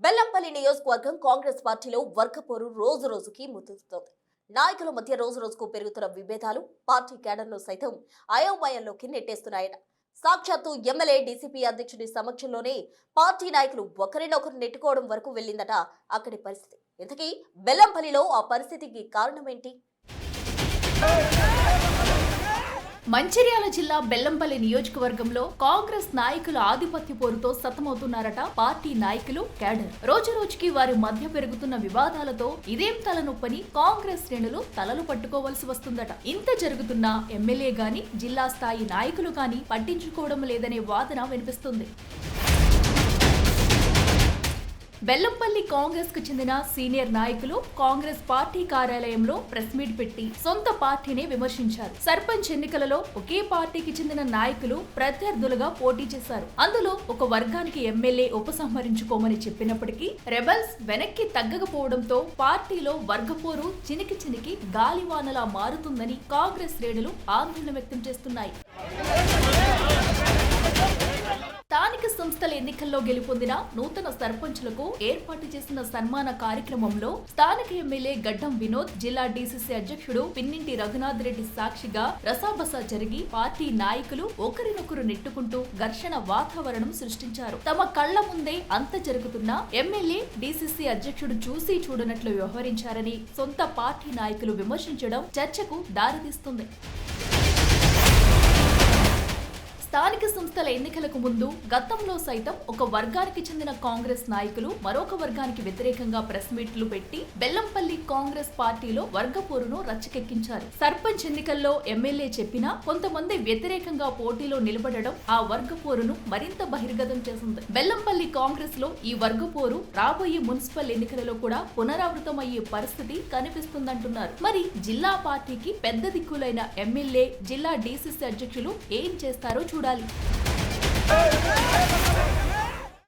బెల్లంపల్లి నియోజకవర్గం కాంగ్రెస్ పార్టీలో వర్గపోరు రోజు రోజుకి ముదురుతోంది. నాయకుల మధ్య రోజు రోజుకు పెరుగుతున్న విభేదాలు పార్టీ కేడర్ను సైతం అయోమయంలోకి నెట్టేస్తున్నాయట. సాక్షాత్తు ఎమ్మెల్యే డీసీపీ అధ్యక్షుడి సమక్షంలోనే పార్టీ నాయకులు ఒకరినొకరు నెట్టుకోవడం వరకు వెళ్ళిందట అక్కడి పరిస్థితి. ఇంతకీ బెల్లంపల్లిలో ఆ పరిస్థితికి కారణమేంటి? మంచిర్యాల జిల్లా బెల్లంపల్లి నియోజకవర్గంలో కాంగ్రెస్ నాయకుల ఆధిపత్య పోరుతో సతమవుతున్నారట పార్టీ నాయకులు, కేడర్. రోజు రోజుకి వారి మధ్య పెరుగుతున్న వివాదాలతో ఇదేం తలనొప్పని కాంగ్రెస్ శ్రేణులు తలలు పట్టుకోవాల్సి వస్తుందట. ఇంత జరుగుతున్నా ఎమ్మెల్యే గాని జిల్లా స్థాయి నాయకులు గాని పట్టించుకోవడం లేదనే వాదన వినిపిస్తుంది. బెల్లంపల్లి కాంగ్రెస్ కు చెందిన సీనియర్ నాయకులు కాంగ్రెస్ పార్టీ కార్యాలయంలో ప్రెస్ మీట్ పెట్టి సొంత పార్టీని విమర్శించారు. సర్పంచ్ ఎన్నికలలో ఒకే పార్టీకి చెందిన నాయకులు ప్రత్యర్థులుగా పోటీ చేశారు. అందులో ఒక వర్గానికి ఎమ్మెల్యే ఉపసంహరించుకోమని చెప్పినప్పటికీ రెబల్స్ వెనక్కి తగ్గకపోవడంతో పార్టీలో వర్గపోరు చినికి చినికి గాలివానలా మారుతుందని కాంగ్రెస్ శ్రేణులు ఆందోళన వ్యక్తం చేస్తున్నాయి. స్థానిక సంస్థల ఎన్నికల్లో గెలుపొందిన నూతన సర్పంచులకు ఏర్పాటు చేసిన సన్మాన కార్యక్రమంలో స్థానిక ఎమ్మెల్యే గడ్డం వినోద్, జిల్లా డీసీసీ అధ్యక్షుడు పిన్నింటి రఘునాథ్ రెడ్డి సాక్షిగా రసాబసా జరిగి పార్టీ నాయకులు ఒకరినొకరు నెట్టుకుంటూ ఘర్షణ వాతావరణం సృష్టించారు. తమ కళ్ల ముందే అంత జరుగుతున్నా ఎమ్మెల్యే డీసీసీ అధ్యక్షుడు చూసి చూడనట్లు వ్యవహరించారని సొంత పార్టీ నాయకులు విమర్శించడం చర్చకు దారితీస్తుంది. స్థానిక సంస్థల ఎన్నికలకు ముందు గతంలో సైతం ఒక వర్గానికి చెందిన కాంగ్రెస్ నాయకులు మరొక వర్గానికి వ్యతిరేకంగా ప్రెస్ మీట్లు పెట్టి బెల్లంపల్లి కాంగ్రెస్ పార్టీలో వర్గపోరును రచ్చకెక్కించారు. సర్పంచ్ ఎన్నికల్లో ఎమ్మెల్యే చెప్పినా కొంతమంది వ్యతిరేకంగా పోటీలో నిలబడడం ఆ వర్గపోరును మరింత బహిర్గతం చేసింది. బెల్లంపల్లి కాంగ్రెస్ లో ఈ వర్గపోరు రాబోయే మున్సిపల్ ఎన్నికలలో కూడా పునరావృతమయ్యే పరిస్థితి కనిపిస్తుందంటున్నారు. మరి జిల్లా పార్టీకి పెద్ద దిక్కులైన ఎమ్మెల్యే, జిల్లా డీసీసీ అధ్యక్షులు ఏం చేస్తారో చూడాలి.